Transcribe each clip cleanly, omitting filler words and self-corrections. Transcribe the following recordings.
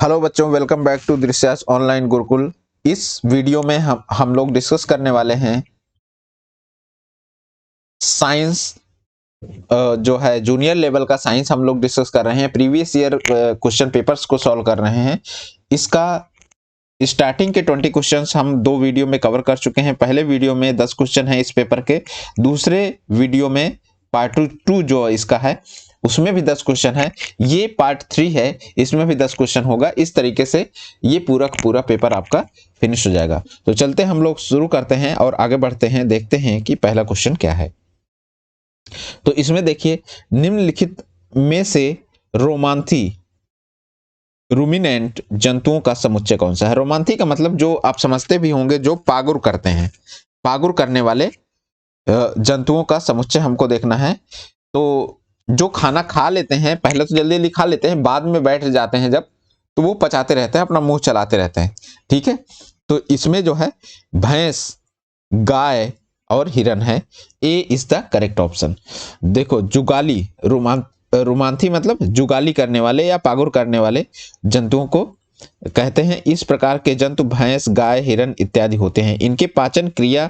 Hello बच्चों, welcome back to Drishyas online gurukul. इस video में हम लोग डिस्कस करने वाले हैं साइंस। जो है जूनियर लेवल का साइंस हम लोग डिस्कस कर रहे हैं। प्रीवियस ईयर क्वेश्चन पेपर्स को सॉल्व कर रहे हैं। इसका स्टार्टिंग के 20 क्वेश्चंस हम दो वीडियो में कवर कर चुके हैं। पहले वीडियो में 10 क्वेश्चन है इस पेपर के, दूसरे वीडियो में पार्ट 2 जो इसका है उसमें भी 10 क्वेश्चन है। ये पार्ट 3 है, इसमें भी 10 क्वेश्चन होगा। इस तरीके से ये पूरा पेपर आपका फिनिश हो जाएगा। तो चलते हम लोग शुरू करते हैं और आगे बढ़ते हैं, देखते हैं कि पहला क्वेश्चन क्या है। तो इसमें देखिए, निम्नलिखित में से रोमांथी रूमिनेंट जंतुओं का समुच्चय कौन सा है। रोमांथी का मतलब जो आप समझते भी होंगे, जो पागुर करते हैं, पागुर करने वाले जंतुओं का समुच्चय हमको देखना है। तो जो खाना खा लेते हैं, पहले तो जल्दी जल्दी खा लेते हैं, बाद में बैठ जाते हैं जब, तो वो पचाते रहते हैं, अपना मुंह चलाते रहते हैं। ठीक है, तो इसमें जो है भैंस, गाय और हिरन है। ए इज द करेक्ट ऑप्शन। देखो, जुगाली रोमांथी मतलब जुगाली करने वाले या पागुर करने वाले जंतुओं को कहते हैं। इस प्रकार के जंतु भैंस, गाय, हिरन इत्यादि होते हैं। इनके पाचन क्रिया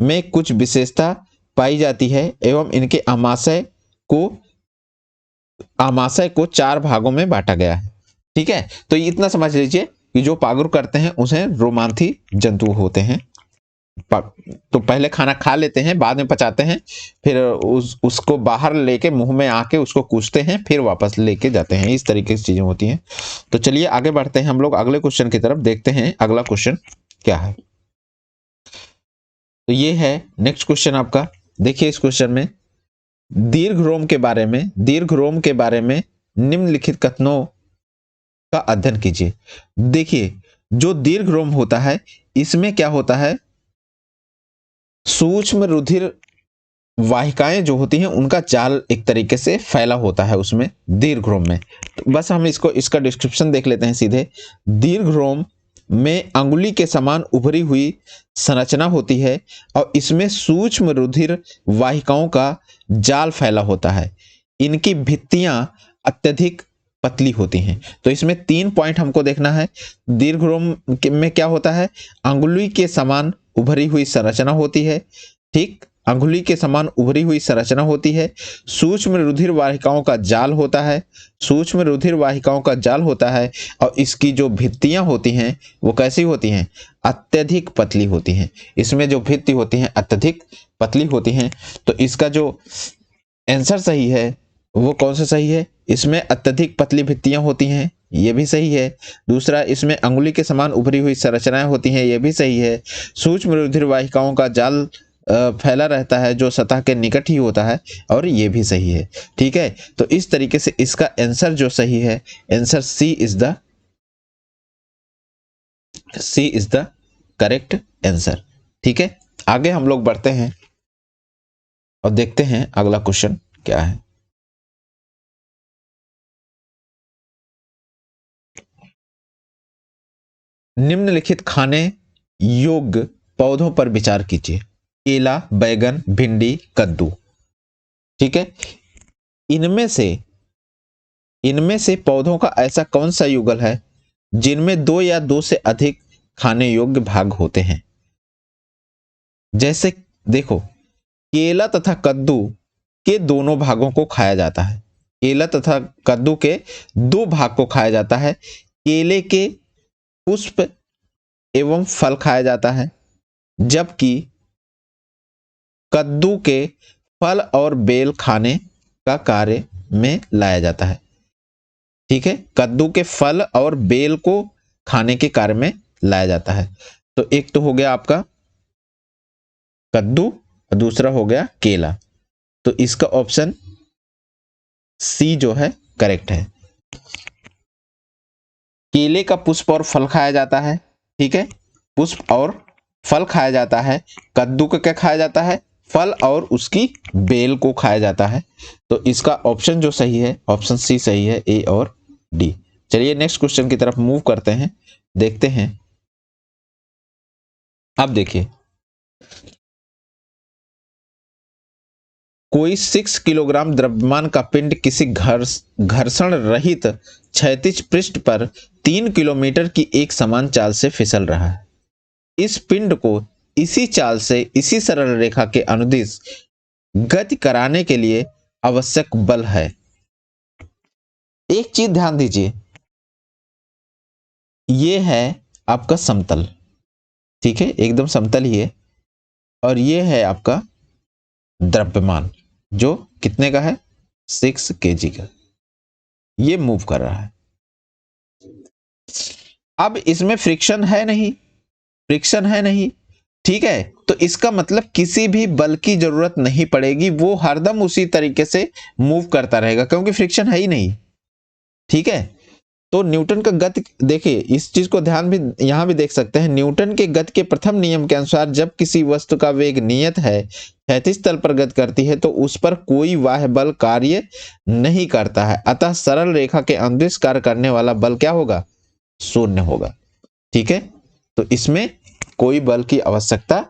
में कुछ विशेषता पाई जाती है एवं इनके आमाशय को 4 भागों में बांटा गया है। ठीक है, तो इतना समझ लीजिए कि जो पागुर करते हैं उसे रोमांथी जंतु होते हैं। तो पहले खाना खा लेते हैं, बाद में पचाते हैं, फिर उसको बाहर लेके मुंह में आके उसको कूचते हैं, फिर वापस लेके जाते हैं। इस तरीके की चीजें होती हैं। तो चलिए आगे बढ़ते हैं हम लोग अगले क्वेश्चन की तरफ, देखते हैं अगला क्वेश्चन क्या है। तो ये है नेक्स्ट क्वेश्चन आपका। देखिए इस क्वेश्चन में दीर्घरोम के बारे में निम्नलिखित कथनों का अध्ययन कीजिए। देखिए, जो दीर्घरोम होता है इसमें क्या होता है, सूक्ष्म रुधिर वाहिकाएं जो होती हैं उनका जाल एक तरीके से फैला होता है उसमें, दीर्घरोम में। तो बस हम इसका डिस्क्रिप्शन देख लेते हैं सीधे। दीर्घरोम में अंगुली के समान उभरी हुई संरचना होती है और इसमें सूक्ष्म रुधिर वाहिकाओं का जाल फैला होता है। इनकी भित्तियां अत्यधिक पतली होती हैं। तो इसमें 3 पॉइंट हमको देखना है। दीर्घरोम में क्या होता है, अंगुली के समान उभरी हुई संरचना होती है। ठीक, अंगुली के समान उभरी हुई संरचना होती है। सूक्ष्म रुधिर वाहिकाओं का जाल होता है, सूक्ष्म रुधिर वाहिकाओं का जाल होता है और इसकी जो भित्तियां होती हैं वो कैसी होती हैं, अत्यधिक पतली होती हैं। इसमें जो भित्ति होती हैं अत्यधिक पतली होती हैं। तो इसका जो आंसर सही है वो कौन सा सही है, इसमें अत्यधिक पतली भित्तियां होती हैं, ये भी सही है। दूसरा, इसमें अंगुली के समान उभरी हुई संरचनाएं होती हैं, ये भी सही है। सूक्ष्म रुधिर वाहिकाओं का जाल फैला रहता है जो सतह के निकट ही होता है, और ये भी सही है। ठीक है, तो इस तरीके से इसका आंसर जो सही है, answer C is the correct answer. ठीक है, आगे हम लोग बढ़ते हैं और देखते हैं अगला क्वेश्चन क्या है। निम्नलिखित खाने योग्य पौधों पर विचार कीजिए। केला, बैगन, भिंडी, कद्दू। ठीक है, इनमें से पौधों का ऐसा कौन सा युगल है जिनमें 2 या 2 से अधिक खाने योग्य भाग होते हैं। जैसे देखो, केला तथा कद्दू के दोनों भागों को खाया जाता है। केला तथा कद्दू के 2 भाग को खाया जाता है। केले के पुष्प एवं फल खाया जाता है, जबकि कद्दू के फल और बेल खाने का कार्य में लाया जाता है। ठीक है, कद्दू के फल और बेल को खाने के कार्य में लाया जाता है। तो एक तो हो गया आपका कद्दू और दूसरा हो गया केला। तो इसका ऑप्शन सी जो है करेक्ट है। केले का पुष्प और फल खाया जाता है। ठीक है, पुष्प और फल खाया जाता है। कद्दू का क्या खाया जाता है, फल और उसकी बेल को खाया जाता है। तो इसका ऑप्शन जो सही है, ऑप्शन सी सही है, ए और डी। चलिए नेक्स्ट क्वेश्चन की तरफ मूव करते हैं, देखते हैं। अब देखिए, कोई 6 किलोग्राम द्रव्यमान का पिंड किसी घर्षण रहित क्षैतिज पृष्ठ पर 3 किलोमीटर की एक समान चाल से फिसल रहा है। इस पिंड को इसी चाल से इसी सरल रेखा के अनुदिश गति कराने के लिए आवश्यक बल है। एक चीज ध्यान दीजिए, ये है आपका समतल, ठीक है, एकदम समतल ही है, और ये है आपका द्रव्यमान जो कितने का है, 6 kg का, ये मूव कर रहा है। अब इसमें फ्रिक्शन है नहीं, फ्रिक्शन है नहीं, ठीक है, तो इसका मतलब किसी भी बल की जरूरत नहीं पड़ेगी, वो हरदम उसी तरीके से मूव करता रहेगा क्योंकि फ्रिक्शन है ही नहीं, ठीक है। तो न्यूटन का गति देखिए, इस चीज को ध्यान भी यहां भी देख सकते हैं। न्यूटन के गति के प्रथम नियम के अनुसार जब किसी वस्तु का वेग नियत है, क्षैतिज तल पर गति करती है, तो उस पर कोई बाह्य बल कार्य नहीं करता है, अतः सरल रेखा के अनुदिश कार्य करने वाला बल क्या होगा, शून्य होगा, ठीक है। तो इसमें कोई बल की आवश्यकता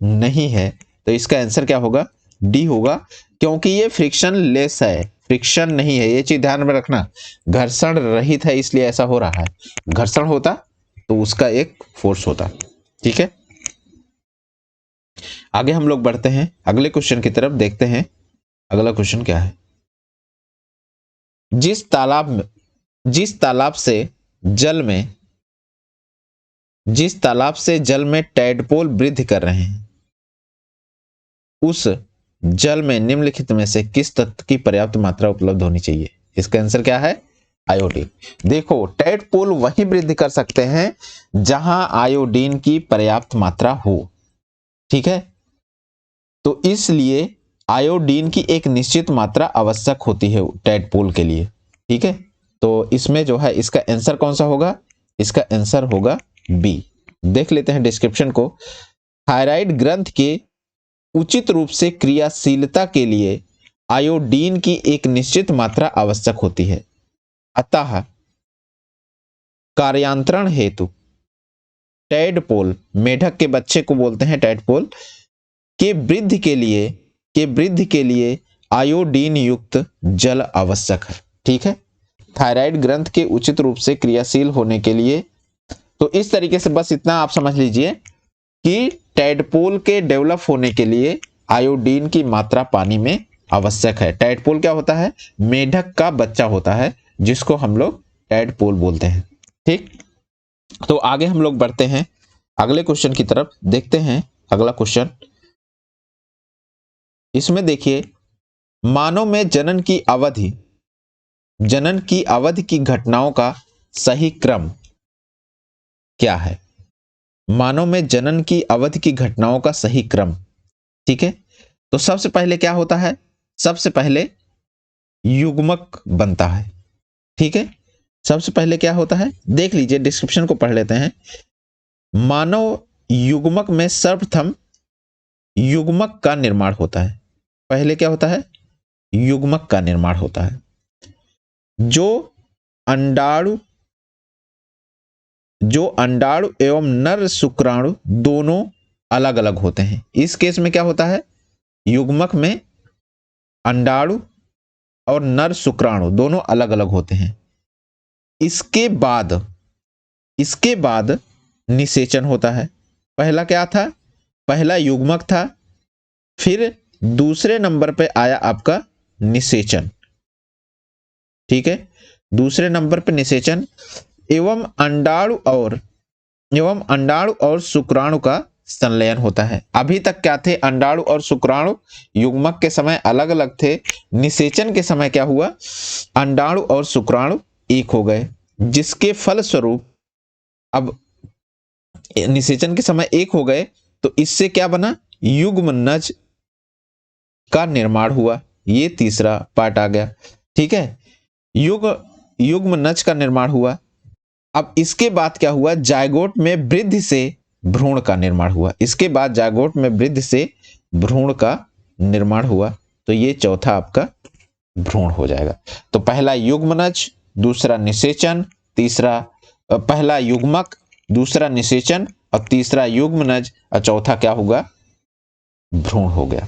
नहीं है, तो इसका आंसर क्या होगा, डी होगा, क्योंकि ये फ्रिक्शन लेस है, फ्रिक्शन नहीं है, ये चीज ध्यान में रखना, घर्षण रहित है इसलिए ऐसा हो रहा है। घर्षण होता तो उसका एक फोर्स होता, ठीक है। आगे हम लोग बढ़ते हैं अगले क्वेश्चन की तरफ, देखते हैं अगला क्वेश्चन क्या है। जिस तालाब से जल में टैडपोल वृद्धि कर रहे हैं, उस जल में निम्नलिखित में से किस तत्व की पर्याप्त मात्रा उपलब्ध होनी चाहिए। इसका आंसर क्या है, आयोडीन। देखो, टैडपोल वही वृद्धि कर सकते हैं जहां आयोडीन की पर्याप्त मात्रा हो, ठीक है। तो इसलिए आयोडीन की एक निश्चित मात्रा आवश्यक होती है टैडपोल के लिए, ठीक है। तो इसमें जो है इसका आंसर कौन सा होगा, इसका आंसर होगा बी। देख लेते हैं डिस्क्रिप्शन को। थायराइड ग्रंथ के उचित रूप से क्रियाशीलता के लिए आयोडीन की एक निश्चित मात्रा आवश्यक होती है, अतः कार्यांतरण हेतु टैडपोल, मेढक के बच्चे को बोलते हैं टैडपोल, के वृद्धि के लिए आयोडीन युक्त जल आवश्यक है, ठीक है। थायराइड ग्रंथ के उचित रूप से क्रियाशील होने के लिए, तो इस तरीके से बस इतना आप समझ लीजिए कि टैडपोल के डेवलप होने के लिए आयोडीन की मात्रा पानी में आवश्यक है। टैडपोल क्या होता है, मेढक का बच्चा होता है जिसको हम लोग टैडपोल बोलते हैं, ठीक। तो आगे हम लोग बढ़ते हैं अगले क्वेश्चन की तरफ, देखते हैं अगला क्वेश्चन। इसमें देखिए, मानव में जनन की अवधि की घटनाओं का सही क्रम क्या है। मानव में जनन की अवधि की घटनाओं का सही क्रम, ठीक है। तो सबसे पहले क्या होता है, सबसे पहले युग्मक बनता है, ठीक है। सबसे पहले क्या होता है, देख लीजिए, डिस्क्रिप्शन को पढ़ लेते हैं। मानव युग्मक में सर्वप्रथम युग्मक का निर्माण होता है। पहले क्या होता है, युग्मक का निर्माण होता है, जो अंडाणु एवं नर शुक्राणु दोनों अलग अलग होते हैं। इस केस में क्या होता है, युग्मक में अंडाणु और नर शुक्राणु दोनों अलग अलग होते हैं। इसके बाद निषेचन होता है। पहला क्या था, पहला युग्मक था, फिर दूसरे नंबर पे आया आपका निषेचन, ठीक है। दूसरे नंबर पे निषेचन एवं अंडाणु और शुक्राणु का संलयन होता है। अभी तक क्या थे, अंडाणु और शुक्राणु युग्मक के समय अलग अलग थे, निषेचन के समय क्या हुआ, अंडाणु और शुक्राणु एक हो गए, जिसके फलस्वरूप अब निषेचन के समय एक हो गए, तो इससे क्या बना, युग्मनज का निर्माण हुआ। ये तीसरा पार्ट आ गया, ठीक है, युग्मनज का निर्माण हुआ। अब इसके बाद क्या हुआ, जायगोट में वृद्धि से भ्रूण का निर्माण हुआ। इसके बाद जायगोट में वृद्धि से भ्रूण का निर्माण हुआ, तो ये चौथा आपका भ्रूण हो जाएगा। तो पहला युग्मनज, दूसरा निषेचन, पहला युग्मक, दूसरा निषेचन और तीसरा युग्मनज और चौथा क्या होगा, भ्रूण हो गया,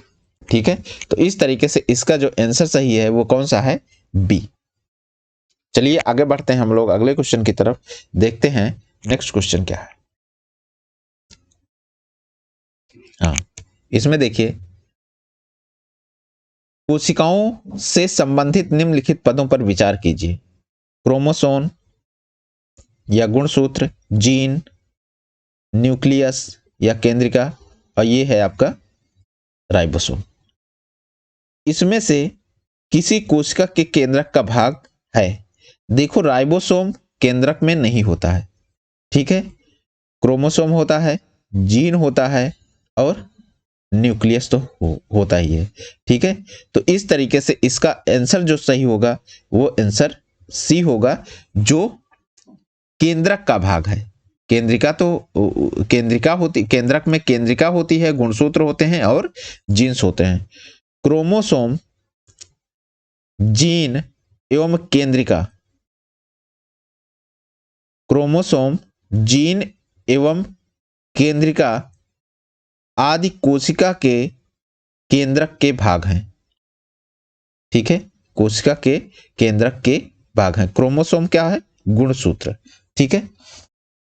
ठीक है, तो इस तरीके से इसका जो आंसर सही है वो कौन सा है, बी। चलिए आगे बढ़ते हैं हम लोग अगले क्वेश्चन की तरफ, देखते हैं नेक्स्ट क्वेश्चन क्या है। हाँ, इसमें देखिए, कोशिकाओं से संबंधित निम्नलिखित पदों पर विचार कीजिए। क्रोमोसोम या गुणसूत्र, जीन, न्यूक्लियस या केंद्रिका, और ये है आपका राइबोसोम। इसमें से किसी कोशिका के केंद्रक का भाग है। देखो, राइबोसोम केंद्रक में नहीं होता है, ठीक है, क्रोमोसोम होता है, जीन होता है और न्यूक्लियस तो होता ही है, ठीक है। तो इस तरीके से इसका आंसर जो सही होगा वो आंसर सी होगा, जो केंद्रक का भाग है। केंद्रिका तो केंद्रिका होती, केंद्रक में केंद्रिका होती है, गुणसूत्र होते हैं और जीन्स होते हैं। क्रोमोसोम, जीन एवं केंद्रिका, क्रोमोसोम, जीन एवं केंद्रिका आदि कोशिका के केंद्रक के भाग हैं, ठीक है, कोशिका के केंद्रक के भाग हैं। क्रोमोसोम क्या है, गुणसूत्र, ठीक है।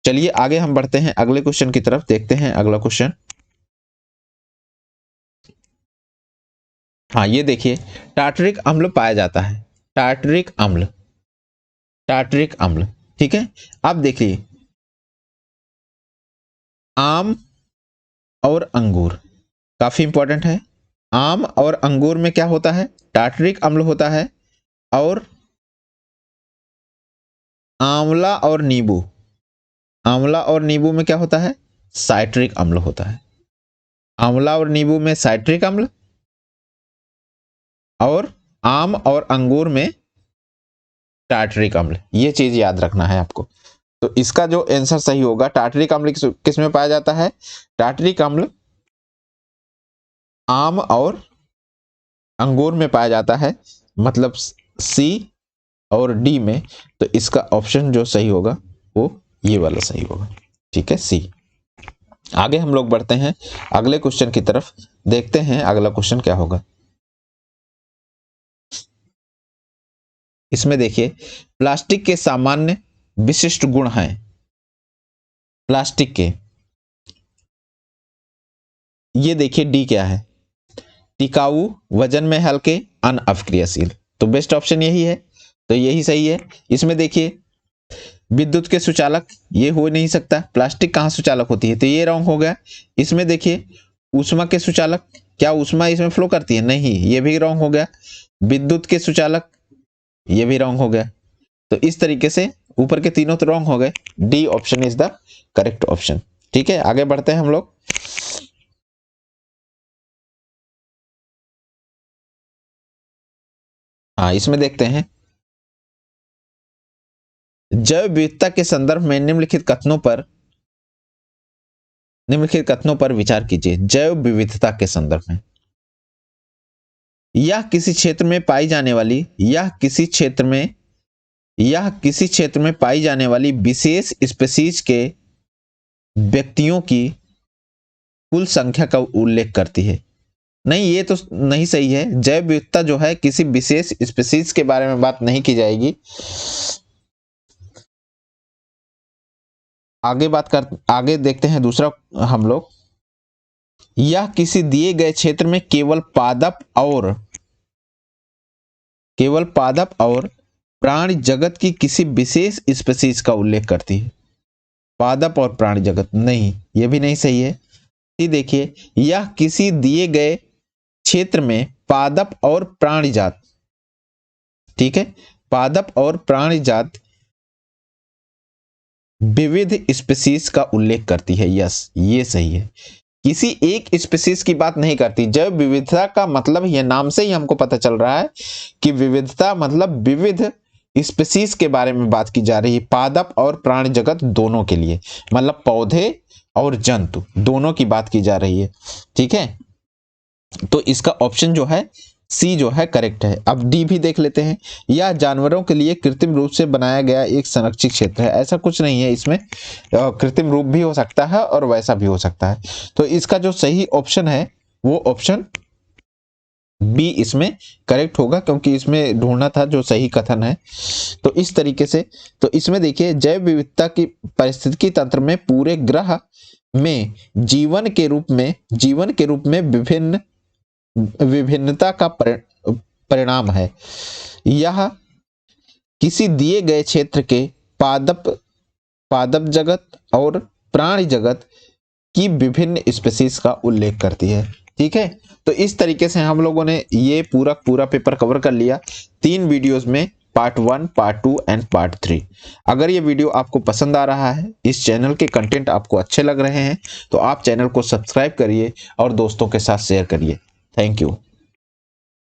चलिए आगे हम बढ़ते हैं अगले क्वेश्चन की तरफ, देखते हैं अगला क्वेश्चन। हाँ, ये देखिए, टार्टरिक अम्ल पाया जाता है, टार्टरिक अम्ल, टार्टरिक अम्ल, ठीक है। अब देखिए, आम और अंगूर काफी इंपॉर्टेंट है। आम और अंगूर में क्या होता है, टार्टरिक अम्ल होता है, और आंवला और नींबू, आंवला और नींबू में क्या होता है, साइट्रिक अम्ल होता है। आंवला और नींबू में साइट्रिक अम्ल, और आम और अंगूर में टार्टरिक अम्ल, ये चीज याद रखना है आपको। तो इसका जो आंसर सही होगा, टार्टरिक अम्ल किस में पाया जाता है, टार्टरिक अम्ल आम और अंगूर में पाया जाता है, मतलब सी और डी में। तो इसका ऑप्शन जो सही होगा वो ये वाला सही होगा, ठीक है, सी। आगे हम लोग बढ़ते हैं अगले क्वेश्चन की तरफ, देखते हैं अगला क्वेश्चन क्या होगा। इसमें देखिए, प्लास्टिक के सामान्य विशिष्ट गुण हैं, प्लास्टिक के, ये देखिए डी क्या है, टिकाऊ, वजन में हल्के, अनअपक्रियशील। तो बेस्ट ऑप्शन यही है, तो यही सही है। इसमें देखिए, विद्युत के सुचालक, ये हो नहीं सकता, प्लास्टिक कहाँ सुचालक होती है, तो ये रॉन्ग हो गया। इसमें देखिए, ऊष्मा के सुचालक, क्या ऊष्मा इसमें फ्लो करती है, नहीं, ये भी रॉन्ग हो गया। विद्युत के सुचालक, ये भी रॉन्ग हो गया। तो इस तरीके से ऊपर के तीनों तो रॉन्ग हो गए, D option is the correct option, ठीक है। आगे बढ़ते हैं हम लोग। हाँ, इसमें देखते हैं, जैव विविधता के संदर्भ में निम्नलिखित कथनों पर विचार कीजिए। जैव विविधता के संदर्भ में, यह किसी क्षेत्र में पाई जाने वाली, यह किसी क्षेत्र में पाई जाने वाली विशेष स्पीशीज के व्यक्तियों की कुल संख्या का उल्लेख करती है। नहीं, ये तो नहीं सही है। जैव विविधता जो है किसी विशेष स्पीशीज के बारे में बात नहीं की जाएगी। आगे देखते हैं दूसरा हम लोग, यह किसी दिए गए क्षेत्र में केवल पादप और प्राणी जगत की किसी विशेष स्पीशीज का उल्लेख करती है। पादप और प्राणी जगत, नहीं, यह भी नहीं सही है। देखिए, यह किसी दिए गए क्षेत्र में पादप और प्राणी जात, ठीक है, पादप और प्राणी जात विविध स्पीशीज का उल्लेख करती है। यस, ये सही है, किसी एक स्पीशीज की बात नहीं करती। जैव विविधता का मतलब, ये नाम से ही हमको पता चल रहा है कि विविधता मतलब विविध स्पीशीज के बारे में बात की जा रही है, पादप और प्राणी जगत दोनों के लिए, मतलब पौधे और जंतु दोनों की बात की जा रही है, ठीक है। तो इसका ऑप्शन जो है सी जो है करेक्ट है। अब डी भी देख लेते हैं, यह जानवरों के लिए कृत्रिम रूप से बनाया गया एक संरक्षित क्षेत्र है। ऐसा कुछ नहीं है, इसमें कृत्रिम रूप भी हो सकता है और वैसा भी हो सकता है। तो इसका जो सही ऑप्शन है वो ऑप्शन बी इसमें करेक्ट होगा, क्योंकि इसमें ढूंढना था जो सही कथन है। तो इस तरीके से, तो इसमें देखिए जैव विविधता की पारिस्थितिकी तंत्र में पूरे ग्रह में जीवन के रूप में विभिन्नता का परिणाम है। यह किसी दिए गए क्षेत्र के पादप जगत और प्राणी जगत की विभिन्न स्पीशीज का उल्लेख करती है। ठीक है, तो इस तरीके से हम लोगों ने ये पूरा पेपर कवर कर लिया 3 वीडियोस में, पार्ट 1, पार्ट 2 एंड पार्ट 3। अगर ये वीडियो आपको पसंद आ रहा है, इस चैनल के कंटेंट आपको अच्छे लग रहे हैं, तो आप चैनल को सब्सक्राइब करिए और दोस्तों के साथ शेयर करिए। Thank you.